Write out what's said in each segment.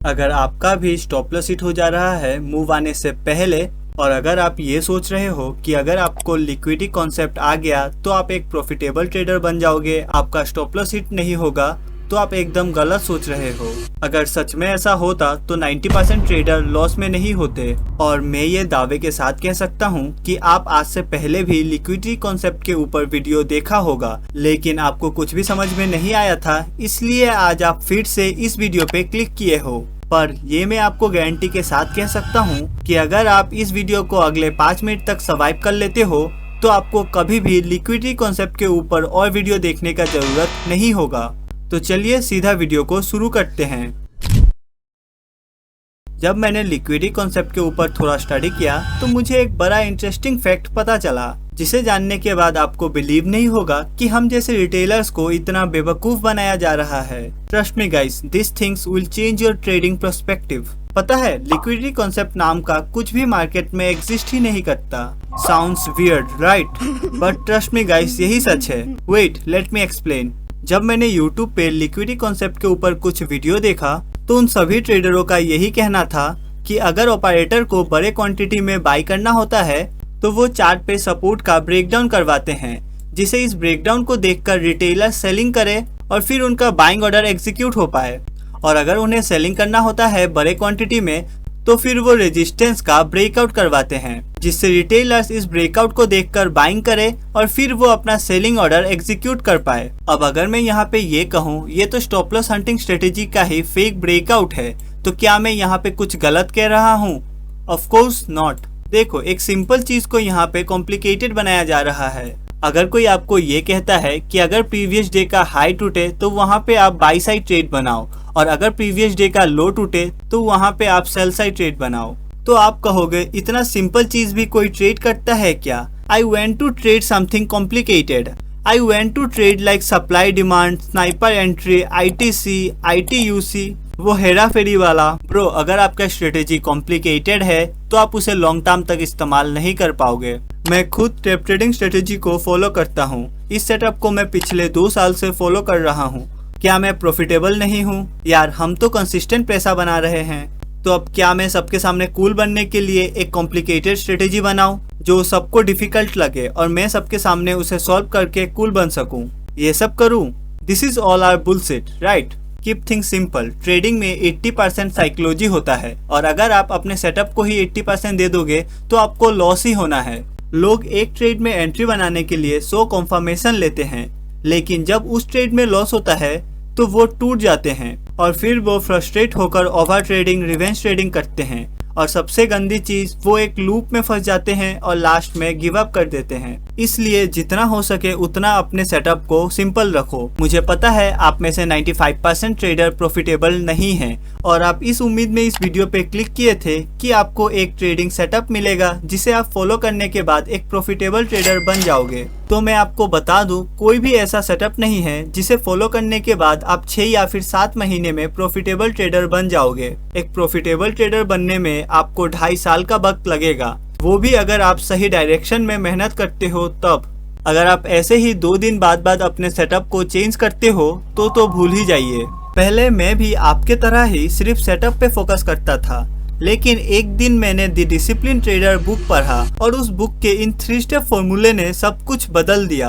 अगर आपका भी स्टॉप लॉस हिट हो जा रहा है मूव आने से पहले, और अगर आप ये सोच रहे हो कि अगर आपको लिक्विडिटी कॉन्सेप्ट आ गया तो आप एक प्रॉफिटेबल ट्रेडर बन जाओगे, आपका स्टॉप लॉस हिट नहीं होगा, तो आप एकदम गलत सोच रहे हो। अगर सच में ऐसा होता तो 90% ट्रेडर लॉस में नहीं होते। और मैं ये दावे के साथ कह सकता हूँ कि आप आज से पहले भी लिक्विडिटी कॉन्सेप्ट के ऊपर वीडियो देखा होगा, लेकिन आपको कुछ भी समझ में नहीं आया था, इसलिए आज आप फिर से इस वीडियो पे क्लिक किए हो। पर ये मैं आपको गारंटी के साथ कह सकता हूँ कि अगर आप इस वीडियो को अगले 5 मिनट तक सर्वाइव कर लेते हो तो आपको कभी भी लिक्विडिटी कॉन्सेप्ट के ऊपर और वीडियो देखने का जरूरत नहीं होगा। तो चलिए सीधा वीडियो को शुरू करते हैं। जब मैंने लिक्विडिटी कॉन्सेप्ट के ऊपर थोड़ा स्टडी किया तो मुझे एक बड़ा इंटरेस्टिंग फैक्ट पता चला, जिसे जानने के बाद आपको बिलीव नहीं होगा कि हम जैसे रिटेलर्स को इतना बेवकूफ बनाया जा रहा है। Trust me guys, this things will change your trading perspective. पता है, लिक्विडिटी कॉन्सेप्ट नाम का कुछ भी मार्केट में एग्जिस्ट ही नहीं करता। Sounds weird, right? But trust me guys, यही सच है। Wait, let me explain. जब मैंने YouTube पे लिक्विडिटी कॉन्सेप्ट के ऊपर कुछ वीडियो देखा तो उन सभी ट्रेडरों का यही कहना था कि अगर ऑपरेटर को बड़े क्वांटिटी में बाई करना होता है तो वो चार्ट पे सपोर्ट का ब्रेकडाउन करवाते हैं, जिसे इस ब्रेकडाउन को देखकर रिटेलर सेलिंग करे और फिर उनका बाइंग ऑर्डर एग्जीक्यूट हो पाए। और अगर उन्हें सेलिंग करना होता है बड़े क्वांटिटी में तो फिर वो रेजिस्टेंस का ब्रेकआउट करवाते हैं, जिससे रिटेलर्स इस ब्रेकआउट को देखकर बाइंग करे और फिर वो अपना सेलिंग ऑर्डर एग्जीक्यूट कर पाए। अब अगर मैं यहाँ पे ये कहूँ ये तो स्टॉप लॉस हंटिंग स्ट्रेटेजी का ही फेक ब्रेकआउट है, तो क्या मैं यहाँ पे कुछ गलत कह रहा हूँ? Of course not. देखो, एक सिंपल चीज को यहाँ पे कॉम्प्लिकेटेड बनाया जा रहा है। अगर कोई आपको ये कहता है कि अगर प्रीवियस डे का हाई टूटे तो वहाँ पे आप बाई साइड ट्रेड बनाओ, और अगर प्रीवियस डे का लो टूटे तो वहाँ पे आप सेल साइड ट्रेड बनाओ, तो आप कहोगे इतना सिंपल चीज भी कोई ट्रेड करता है क्या? I went to trade something complicated. I went to trade like supply demand, sniper entry, ITC, ITUC, वो हेरा फेरी वाला। ब्रो, अगर आपका स्ट्रेटेजी कॉम्प्लिकेटेड है तो आप उसे लॉन्ग टर्म तक इस्तेमाल नहीं कर पाओगे। मैं खुद टेप ट्रेडिंग स्ट्रेटेजी को फॉलो करता हूँ। इस सेटअप को मैं पिछले 2 साल से फॉलो कर रहा हूँ। क्या मैं प्रॉफिटेबल नहीं हूँ? यार, हम तो कंसिस्टेंट पैसा बना रहे हैं। तो अब क्या मैं सबके सामने कूल बनने के लिए एक कॉम्प्लिकेटेड स्ट्रेटेजी बनाऊं जो सबको डिफिकल्ट लगे और मैं सबके सामने उसे सॉल्व करके कूल बन सकूं? ये सब करूं? This is all are bullshit, right? Keep things simple. Trading में 80% साइकोलॉजी होता है, और अगर आप अपने सेटअप को ही 80% दे दोगे तो आपको लॉस ही होना है। लोग एक ट्रेड में एंट्री बनाने के लिए 100 कंफर्मेशन लेते हैं, लेकिन जब उस ट्रेड में लॉस होता है तो वो टूट जाते हैं और फिर वो फ्रस्ट्रेट होकर ओवर ट्रेडिंग, रिवेंज ट्रेडिंग करते हैं, और सबसे गंदी चीज, वो एक लूप में फंस जाते हैं और लास्ट में गिव अप कर देते हैं। इसलिए जितना हो सके उतना अपने सेटअप को सिंपल रखो। मुझे पता है आप में से 95% ट्रेडर प्रॉफिटेबल नहीं हैं, और आप इस उम्मीद में इस वीडियो पे क्लिक किए थे कि आपको एक ट्रेडिंग सेटअप मिलेगा जिसे आप फॉलो करने के बाद एक प्रॉफिटेबल ट्रेडर बन जाओगे। तो मैं आपको बता दूं, कोई भी ऐसा सेटअप नहीं है जिसे फॉलो करने के बाद आप 6 या फिर 7 महीने में प्रॉफिटेबल ट्रेडर बन जाओगे। एक प्रॉफिटेबल ट्रेडर बनने में आपको 2.5 साल का वक्त लगेगा, वो भी अगर आप सही डायरेक्शन में मेहनत करते हो तब। अगर आप ऐसे ही 2 दिन बाद अपने सेटअप को चेंज करते हो तो भूल ही जाइए। पहले मैं भी आपके तरह ही सिर्फ सेटअप पे फोकस करता था, लेकिन एक दिन मैंने द डिसिप्लिन ट्रेडर बुक पढ़ा और उस बुक के इन 3 स्टेप फॉर्मूले ने सब कुछ बदल दिया।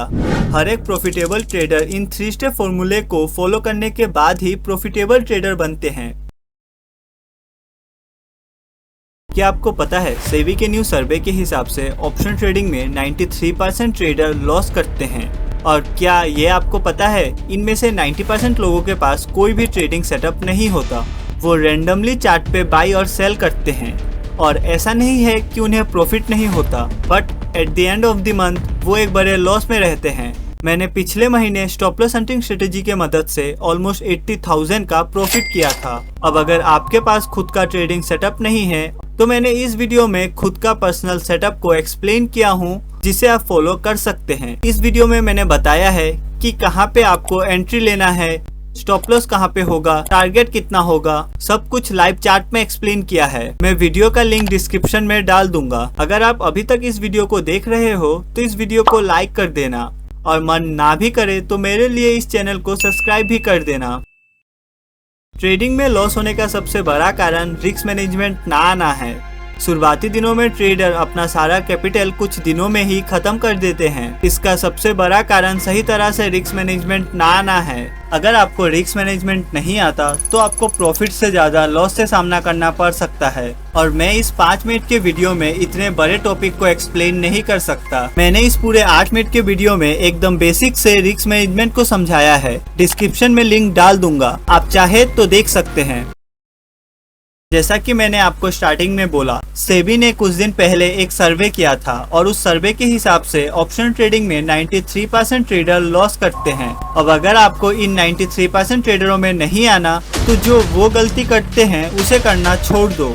हर एक प्रॉफिटेबल ट्रेडर इन 3 स्टेप फॉर्मूले को फॉलो करने के बाद ही प्रॉफिटेबल ट्रेडर बनते हैं। क्या आपको पता है, सेबी के न्यू सर्वे के हिसाब से ऑप्शन ट्रेडिंग में 93% ट्रेडर लॉस करते हैं? और क्या ये आपको पता है, इनमें से 90% लोगों के पास कोई भी ट्रेडिंग सेटअप नहीं होता। वो रैंडमली चार्ट पे बाई और सेल करते हैं, और ऐसा नहीं है कि उन्हें प्रॉफिट नहीं होता, but at the end of the month वो एक बड़े लॉस में रहते हैं। मैंने पिछले महीने स्टॉप लॉस हंटिंग स्ट्रेटेजी के मदद से ऑलमोस्ट 80,000 का प्रॉफिट किया था। अब अगर आपके पास खुद का ट्रेडिंग सेटअप नहीं है तो मैंने इस वीडियो में खुद का पर्सनल सेटअप को एक्सप्लेन किया हूँ, जिसे आप फॉलो कर सकते हैं। इस वीडियो में मैंने बताया है कि कहाँ पे आपको एंट्री लेना है, स्टॉप लॉस कहाँ पे होगा, टारगेट कितना होगा, सब कुछ लाइव चार्ट में एक्सप्लेन किया है। मैं वीडियो का लिंक डिस्क्रिप्शन में डाल दूंगा। अगर आप अभी तक इस वीडियो को देख रहे हो तो इस वीडियो को लाइक कर देना, और मन ना भी करे तो मेरे लिए इस चैनल को सब्सक्राइब भी कर देना। ट्रेडिंग में लॉस होने का सबसे बड़ा कारण रिस्क मैनेजमेंट ना आना है। शुरुआती दिनों में ट्रेडर अपना सारा कैपिटल कुछ दिनों में ही खत्म कर देते हैं। इसका सबसे बड़ा कारण सही तरह से रिस्क मैनेजमेंट ना आना है। अगर आपको रिस्क मैनेजमेंट नहीं आता तो आपको प्रॉफिट से ज्यादा लॉस से सामना करना पड़ सकता है, और मैं इस 5 मिनट के वीडियो में इतने बड़े टॉपिक को एक्सप्लेन नहीं कर सकता। मैंने इस पूरे 8 मिनट के वीडियो में एकदम बेसिक से रिस्क मैनेजमेंट को समझाया है। डिस्क्रिप्शन में लिंक डाल दूंगा, आप चाहे तो देख सकते हैं। जैसा कि मैंने आपको स्टार्टिंग में बोला, सेबी ने कुछ दिन पहले एक सर्वे किया था और उस सर्वे के हिसाब से ऑप्शन ट्रेडिंग में 93% ट्रेडर लॉस करते हैं। अब अगर आपको इन 93% ट्रेडरों में नहीं आना तो जो वो गलती करते हैं उसे करना छोड़ दो।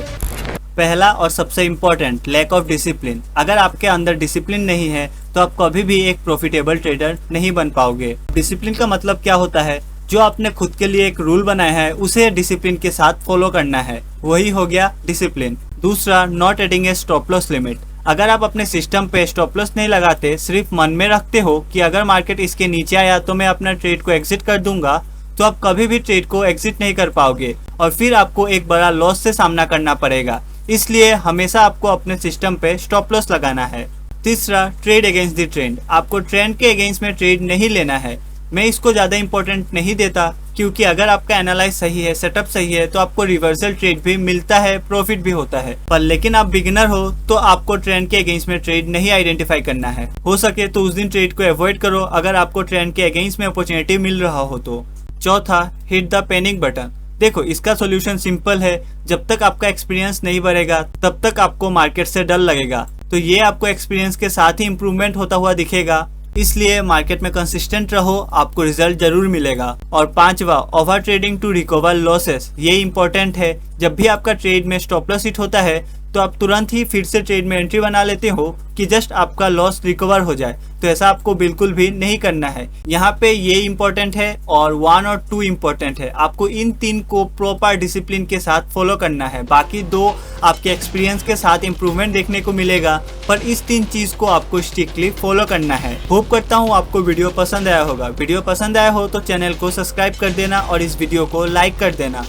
पहला और सबसे इम्पोर्टेंट, लैक ऑफ डिसिप्लिन। अगर आपके अंदर डिसिप्लिन नहीं है तो आप कभी भी एक प्रॉफिटेबल ट्रेडर नहीं बन पाओगे। डिसिप्लिन का मतलब क्या होता है? जो आपने खुद के लिए एक रूल बनाया है उसे डिसिप्लिन के साथ फॉलो करना है, वही हो गया डिसिप्लिन। दूसरा, not adding A stop loss limit. अगर आप अपने सिस्टम पे स्टॉप लॉस नहीं लगाते, सिर्फ मन में रखते हो कि अगर मार्केट इसके नीचे आया तो मैं अपना ट्रेड को एग्जिट कर दूंगा, तो आप कभी भी ट्रेड को एग्जिट नहीं कर पाओगे और फिर आपको एक बड़ा लॉस से सामना करना पड़ेगा। इसलिए हमेशा आपको अपने सिस्टम पे स्टॉप लॉस लगाना है। तीसरा, ट्रेड अगेंस्ट द ट्रेंड। आपको ट्रेंड के अगेंस्ट में ट्रेड नहीं लेना है। मैं इसको ज़्यादा इंपॉर्टेंट नहीं देता, क्योंकि अगर आपका एनालाइज सही है, सेटअप सही है, तो आपको रिवर्सल ट्रेड भी मिलता है, प्रॉफिट भी होता है। पर लेकिन आप बिगिनर हो तो आपको ट्रेंड के अगेंस्ट में ट्रेड नहीं आइडेंटिफाई करना है। हो सके तो उस दिन ट्रेड को अवॉइड करो अगर आपको ट्रेंड के अगेंस्ट में अपॉर्चुनिटी मिल रहा हो तो। चौथा, हिट द पैनिक बटन। देखो, इसका सोल्यूशन सिंपल है। जब तक आपका एक्सपीरियंस नहीं बढ़ेगा तब तक आपको मार्केट से डर लगेगा, तो ये आपको एक्सपीरियंस के साथ ही इम्प्रूवमेंट होता हुआ दिखेगा। इसलिए मार्केट में कंसिस्टेंट रहो, आपको रिजल्ट जरूर मिलेगा। और पांचवा, over trading to recover losses. ये इंपॉर्टेंट है। जब भी आपका ट्रेड में स्टॉप लॉस हिट होता है तो आप तुरंत ही फिर से ट्रेड में एंट्री बना लेते हो कि जस्ट आपका लॉस रिकवर हो जाए, तो ऐसा आपको बिल्कुल भी नहीं करना है। यहाँ पे ये इम्पोर्टेंट है और 1 और 2 इम्पोर्टेंट है। आपको इन 3 को प्रॉपर डिसिप्लिन के साथ फॉलो करना है। बाकी 2 आपके एक्सपीरियंस के साथ इम्प्रूवमेंट देखने को मिलेगा, पर इस 3 चीज को आपको स्ट्रिक्टली फॉलो करना है। होप करता हूँ आपको वीडियो पसंद आया होगा। वीडियो पसंद आया हो तो चैनल को सब्सक्राइब कर देना और इस वीडियो को लाइक कर देना।